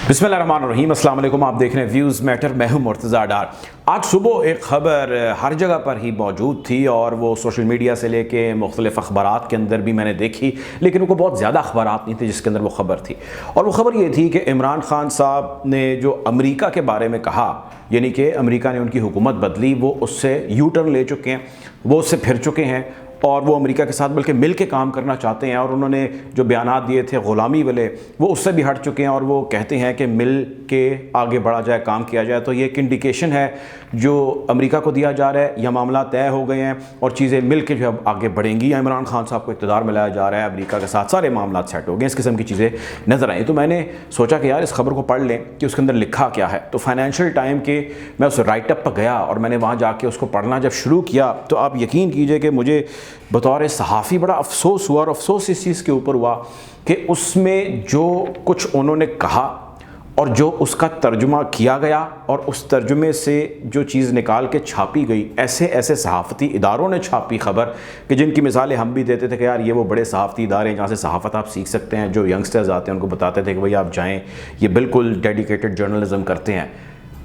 बिस्मिल्लाहिर्रहमानिर्रहीम, अस्सलाम वालेकुम। आप देख रहे हैं व्यूज़ मैटर। मैं हूं मुर्तज़ा डार। आज सुबह एक ख़बर हर जगह पर ही मौजूद थी और वो सोशल मीडिया से लेके मुख्तलिफ़ अखबारात के अंदर भी मैंने देखी, लेकिन उनको बहुत ज़्यादा अखबारात नहीं थे जिसके अंदर वो ख़बर थी। और वो ख़बर ये थी कि इमरान ख़ान साहब ने जो अमेरिका के बारे में कहा, यानी कि अमेरिका ने उनकी हुकूमत बदली, वो उससे यू टर्न ले चुके हैं, वो उससे फिर चुके हैं और वो अमेरिका के साथ बल्कि मिल के काम करना चाहते हैं। और उन्होंने जो बयानात दिए थे ग़ुलामी वाले, वो उससे भी हट चुके हैं और वो कहते हैं कि मिल के आगे बढ़ा जाए, काम किया जाए। तो ये एक इंडिकेशन है जो अमेरिका को दिया जा रहा है, यह मामला तय हो गए हैं और चीज़ें मिल के जो अब आगे बढ़ेंगी, या इमरान खान साहब को इक़्तिदार में लाया जा रहा है, अमेरिका के साथ सारे मामला सेट हो गए, इस किस्म की चीज़ें नज़र आई। तो मैंने सोचा कि यार इस खबर को पढ़ लें कि उसके अंदर लिखा क्या है। तो फाइनेंशियल टाइम के मैं उस राइटअप पर गया और मैंने वहाँ जाके उसको पढ़ना जब शुरू किया तो आप यकीन कीजिए कि मुझे बतौर सहाफ़ी बड़ा अफसोस हुआ। और अफसोस इस चीज़ के ऊपर हुआ कि उसमें जो कुछ उन्होंने कहा और जो उसका तर्जुमा किया गया और उस तर्जुमे से जो चीज़ निकाल के छापी गई, ऐसे ऐसे सहाफ़ती इदारों ने छापी खबर कि जिनकी मिसालें हम भी देते थे कि यार ये वो बड़े सहाफ़ती इदारे हैं जहाँ से सहाफ़त आप सीख सकते हैं। जो यंगस्टर्स आते हैं उनको बताते थे कि भाई आप जाएँ, ये बिल्कुल डेडिकेटेड जर्नलिज़म करते हैं।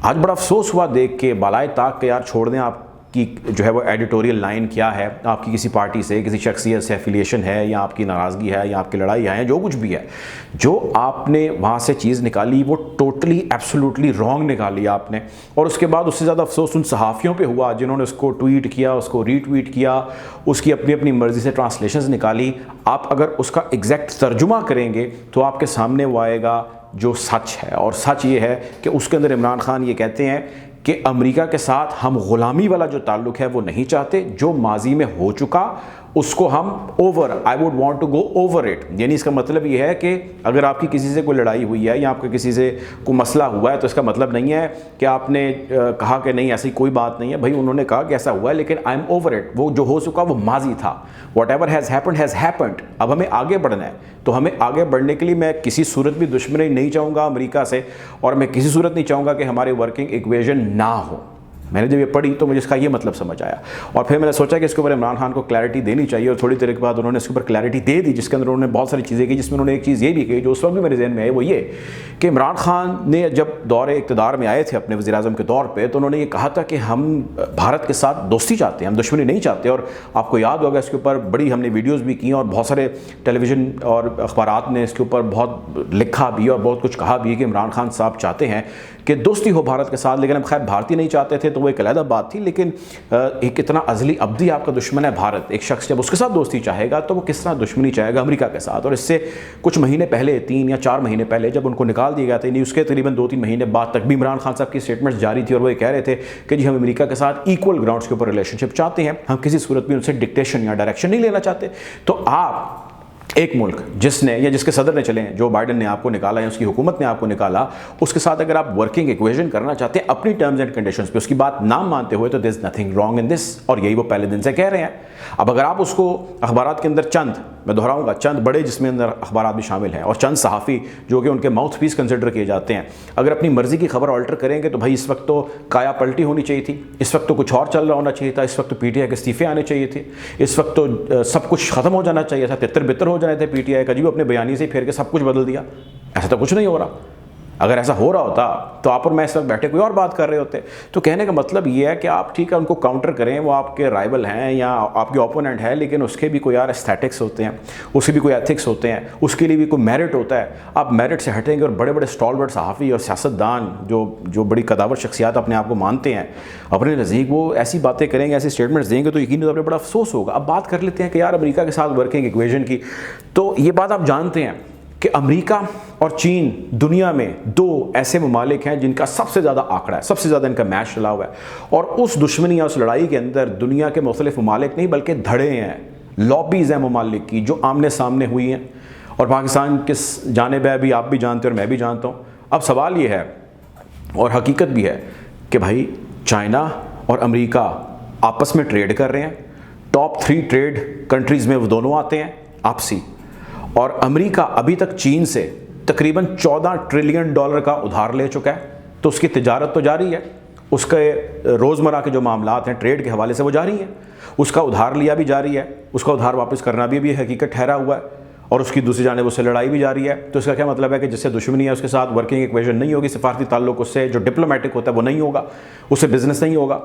आज बड़ा अफसोस हुआ देख के, बालाए ताक के यार छोड़ दें आप कि जो है वो एडिटोरियल लाइन क्या है, आपकी किसी पार्टी से, किसी शख्सियत से एफिलिएशन है या आपकी नाराज़गी है या आपकी लड़ाई है, जो कुछ भी है, जो आपने वहाँ से चीज़ निकाली वो टोटली एब्सोल्युटली रॉन्ग निकाली आपने। और उसके बाद उससे ज़्यादा अफसोस उन सहाफ़ियों पे हुआ जिन्होंने उसको ट्वीट किया, उसको रीट्वीट किया, उसकी अपनी अपनी मर्ज़ी से ट्रांसलेशंस निकाली। आप अगर उसका एग्जैक्ट तर्जुमा करेंगे तो आपके सामने वो आएगा जो सच है। और सच ये है कि उसके अंदर इमरान खान ये कहते हैं कि अमेरिका के साथ हम ग़ुलामी वाला जो ताल्लुक़ है वो नहीं चाहते, जो माजी में हो चुका उसको हम I would want to go over it. यानी इसका मतलब ये है कि अगर आपकी किसी से कोई लड़ाई हुई है या आपके किसी से कोई मसला हुआ है तो इसका मतलब नहीं है कि आपने कहा कि नहीं ऐसी कोई बात नहीं है। भाई उन्होंने कहा कि ऐसा हुआ है लेकिन आई एम ओवर इट, वो जो हो चुका वो माजी था। What ever has happened. अब हमें आगे बढ़ना है, तो हमें आगे बढ़ने के लिए मैं किसी सूरत भी दुश्मनी नहीं चाहूँगा अमेरिका से, और मैं किसी सूरत नहीं चाहूँगा कि हमारे वर्किंग इक्वेशन ना हो। मैंने जब ये पढ़ी तो मुझे इसका ये मतलब समझ आया और फिर मैंने सोचा कि इसके ऊपर इमरान खान को क्लैरिटी देनी चाहिए। और थोड़ी देर के बाद उन्होंने इसके ऊपर क्लैरिटी दे दी, जिसके अंदर उन्होंने बहुत सारी चीज़ें की, जिसमें उन्होंने एक चीज़ ये भी कही जो उस वक्त भी मेरे जहन में आई, वो ये कि इमरान खान ने जब दौरे इक़्तिदार में आए थे अपने वज़ीर-ए-आज़म के तौर पर, तो उन्होंने ये कहा था कि हम भारत के साथ दोस्ती चाहते हैं, हम दुश्मनी नहीं चाहते। और आपको याद होगा इसके ऊपर बड़ी हमने वीडियोज़ भी की और बहुत सारे टेलीविज़न और अखबारात ने इसके ऊपर बहुत लिखा भी और बहुत कुछ कहा भी कि इमरान खान साहब चाहते हैं कि दोस्ती हो भारत के साथ। लेकिन अब खैर भारतीय नहीं चाहते थे तो वो एक अलग बात थी, लेकिन एक इतना अज़ली अब्दी आपका दुश्मन है भारत, एक शख्स जब उसके साथ दोस्ती चाहेगा तो वो किस तरह दुश्मनी चाहेगा अमेरिका के साथ। और इससे कुछ महीने पहले, 3 या 4 महीने पहले जब उनको निकाल दिया गया था, नहीं उसके तकरीबन 2-3 महीने बाद तक भी इमरान खान साहब की स्टेटमेंट्स जारी थी और वो ये कह रहे थे कि जी हम अमेरिका के साथ इक्वल ग्राउंड्स के ऊपर रिलेशनशिप चाहते हैं, हम किसी सूरत में उनसे डिक्टेशन या डायरेक्शन नहीं लेना चाहते। तो आप एक मुल्क जिसने या जिसके सदर ने चलें, जो बाइडन ने आपको निकाला या उसकी हुकूमत ने आपको निकाला, उसके साथ अगर आप वर्किंग इक्वेशन करना चाहते हैं अपनी टर्म्स एंड कंडीशंस पे, उसकी बात ना मानते हुए, तो there is nothing wrong in this. और यही वो पहले दिन से कह रहे हैं। अब अगर आप उसको अखबारात के अंदर चंद, मैं दोहराऊंगा, चंद बड़े जिसमें अंदर अखबारात भी शामिल हैं और चंद सहाफ़ी जो कि उनके माउथ पीस कंसिडर किए जाते हैं, अगर अपनी मर्ज़ी की खबर ऑल्टर करेंगे तो भाई इस वक्त तो काया पलटी होनी चाहिए थी, इस वक्त तो कुछ और चल रहा होना चाहिए था, इस वक्त तो पीटीआई के इस्तीफ़े आने चाहिए थे, इस वक्त तो सब कुछ ख़त्म हो जाना चाहिए था, तितर बितर हो जाने थे पीटीआई का। जी अपने बयानी से फेर के सब कुछ बदल दिया। ऐसा तो कुछ नहीं हो रहा। अगर ऐसा हो रहा होता तो आप और मैं इस वक्त बैठे कोई और बात कर रहे होते। तो कहने का मतलब ये है कि आप ठीक है उनको काउंटर करें, वो आपके राइवल हैं या आपके ओपोनेंट है, लेकिन उसके भी कोई यार एस्थेटिक्स होते हैं, उसके भी कोई एथिक्स होते हैं, उसके लिए भी कोई मेरिट होता है। आप मेरिट से हटेंगे और बड़े बड़े स्टॉलवर्ड सहाफ़ी और सियासतदान जो बड़ी कदावर शख्सियात अपने आप को मानते हैं अपने नज़दीक, वो ऐसी बातें करेंगे, ऐसी स्टेटमेंट्स देंगे तो यकीन तो बड़ा अफसोस होगा। अब बात कर लेते हैं कि यार अमेरिका के साथ वर्किंग इक्वेशन की। तो ये बात आप जानते हैं कि अमेरिका और चीन दुनिया में 2 ऐसे ममालिक हैं जिनका सबसे ज़्यादा आंकड़ा है, सबसे ज़्यादा इनका मैच चला हुआ है। और उस दुश्मनी या उस लड़ाई के अंदर दुनिया के मुख्तलिफ ममालिक नहीं बल्कि धड़े हैं, लॉबीज़ हैं ममालिक की जो आमने सामने हुई हैं। और पाकिस्तान किस जानिब है भी आप भी जानते हैं और मैं भी जानता हूँ। अब सवाल ये है और हकीकत भी है कि भाई चाइना और अमेरिका आपस में ट्रेड कर रहे हैं। टॉप 3 ट्रेड कंट्रीज़ में वो दोनों आते हैं आपसी। और अमेरिका अभी तक चीन से तकरीबन $14 ट्रिलियन का उधार ले चुका है। तो उसकी तिजारत तो जारी है, उसके रोज़मर्रा के जो मामलात हैं ट्रेड के हवाले से वो जारी हैं, उसका उधार लिया भी जारी है, उसका उधार वापस करना भी हकीकत ठहरा हुआ है। اور اس کی دوسری جانب اس سے لڑائی بھی جاری ہے. تو اس کا کیا مطلب ہے کہ جس سے دشمنی ہے اس کے ساتھ ورکنگ ایکویشن نہیں ہوگی, سفارتی تعلق اس سے جو ڈپلومیٹک ہوتا ہے وہ نہیں ہوگا, اس سے بزنس نہیں ہوگا.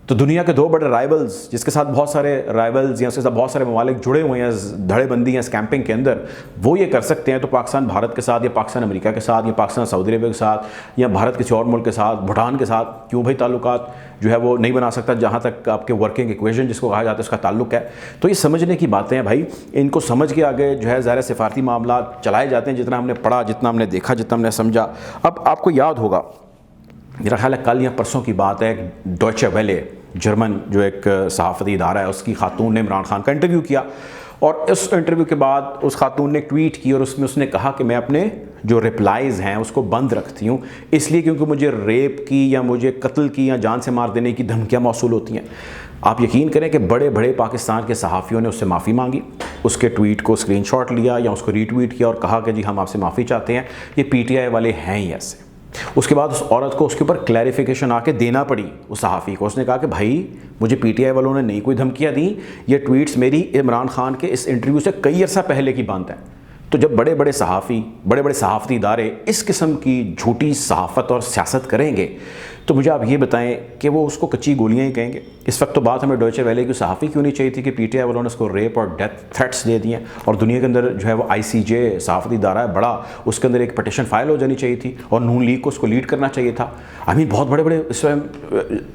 تو دنیا کے دو بڑے رائیولز جس کے ساتھ بہت سارے رائیولز یا اس کے ساتھ بہت سارے ممالک جڑے ہوئے ہیں دھڑے بندی ہیں اس کیمپنگ کے اندر, وہ یہ کر سکتے ہیں. تو پاکستان بھارت کے ساتھ یا پاکستان امریکہ کے ساتھ یا پاکستان سعودی عربیہ کے ساتھ یا بھارت کسی اور ملک کے ساتھ, بھوٹان کے ساتھ کیوں بھائی تعلقات جو ہے وہ نہیں بنا سکتا جہاں تک آپ کے ورکنگ ایکویشن جس کو کہا جاتا ہے اس کا تعلق ہے. تو یہ سمجھنے کی باتیں ہیں بھائی, ان کو سمجھ کے آگے جو ہے ظاہر سفارتی معاملات چلائے جاتے ہیں. جتنا ہم نے پڑھا, جتنا ہم نے دیکھا, جتنا ہم نے سمجھا. اب آپ کو یاد ہوگا, میرا خیال ہے کل یا پرسوں کی بات ہے, ڈوائچے ویلے جرمن جو ایک صحافتی ادارہ ہے اس کی خاتون نے عمران خان کا انٹرویو کیا, اور اس انٹرویو کے بعد اس خاتون نے ٹویٹ کی اور اس میں اس نے کہا کہ میں اپنے جو رپلائز ہیں اس کو بند رکھتی ہوں اس لیے کیونکہ مجھے ریپ کی یا مجھے قتل کی یا جان سے مار دینے کی دھمکیاں موصول ہوتی ہیں. آپ یقین کریں کہ بڑے بڑے پاکستان کے صحافیوں نے اس سے معافی مانگی, اس کے ٹویٹ کو اسکرین شاٹ لیا یا اس کو ری ٹویٹ کیا اور کہا کہ جی ہم آپ سے معافی چاہتے ہیں, یہ پی ٹی آئی والے ہیں ہی ایسے. اس کے بعد اس عورت کو اس کے اوپر کلیریفیکیشن آ کے دینا پڑی اس صحافی کو. اس نے کہا کہ بھائی مجھے پی ٹی آئی والوں نے نہیں کوئی دھمکیاں دیں, یہ ٹویٹس میری عمران خان کے اس انٹرویو سے کئی عرصہ پہلے کی بات ہے. تو جب بڑے بڑے صحافی, بڑے بڑے صحافتی ادارے اس قسم کی جھوٹی صحافت اور سیاست کریں گے تو مجھے آپ یہ بتائیں کہ وہ اس کو کچی گولیاں ہی کہیں گے. اس وقت تو بات ہمیں ڈوائچے ویلے کی صحافی کیوں نہیں چاہیے تھی کہ پی ٹی آئی والوں نے اس کو ریپ اور ڈیتھ تھریٹس دے دیے, اور دنیا کے اندر جو ہے وہ آئی سی جے صحافتی ادارہ ہے بڑا, اس کے اندر ایک پٹیشن فائل ہو جانی چاہیے تھی اور نون لیگ کو اس کو لیڈ کرنا چاہیے تھا. بہت بڑے بڑے اس میں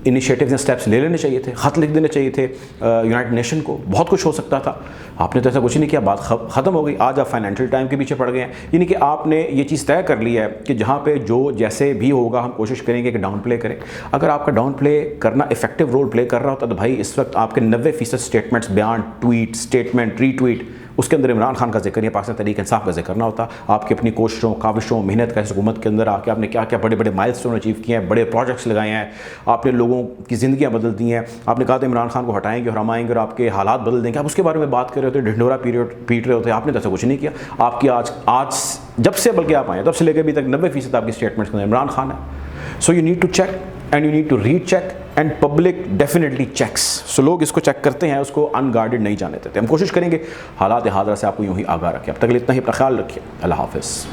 انیشیٹیوز یا اسٹیپس لے لینے چاہیے تھے, خط لکھ دینے چاہیے تھے یونائٹڈ نیشن کو, بہت کچھ ہو سکتا تھا. آپ نے تو ایسا کچھ نہیں کیا, بات ختم ہو گئی. آج آپ فائنینشیل ٹائم کے پیچھے پڑ گئے ہیں. یعنی کہ آپ نے یہ چیز طے کر لی ہے کہ جہاں پہ جو جیسے بھی ہوگا ہم کوشش کریں گے کہ ڈاؤن پلے کریں. اگر آپ کا ڈاؤن پلے کرنا افیکٹو رول پلے کر رہا ہوتا تو بھائی اس وقت آپ کے 90% اسٹیٹمنٹس, بیان, ٹویٹ, اسٹیٹمنٹ, ری ٹویٹ, اس کے اندر عمران خان کا ذکر یا پاکستان تحریک انصاف کا ذکر نہ ہوتا. آپ کی اپنی کوششوں, کاوشوں, محنت کا اس حکومت کے اندر آ کے آپ نے کیا کیا بڑے بڑے مائل اسٹون اچیو کیے ہیں, بڑے پروجیکٹس لگائے ہیں, آپ نے لوگوں کی زندگیاں بدل دی ہیں. آپ نے کہا تھا عمران خان کو ہٹائیں گے اور ہم آئیں گے اور آپ کے حالات بدل دیں گے. آپ اس کے بارے میں بات کر رہے ہوتے, ڈھنڈورا پیٹ رہے ہوتے. آپ نے تو ایسا کچھ نہیں کیا. آپ کی آج جب سے بلکہ آپ آئے تب سے لے کے ابھی تک 90% آپ کی اسٹیٹمنٹس میں عمران خان ہے. So you need to check and you need to recheck and public definitely checks. So لوگ اس کو چیک کرتے ہیں, اس کو ان گارڈڈ نہیں جانے دیتے. ہم کوشش کریں گے حالات حاضرہ سے آپ کو یوں ہی آگاہ رکھیں. اب تک اتنا ہی, اپنا خیال رکھیے. اللہ حافظ.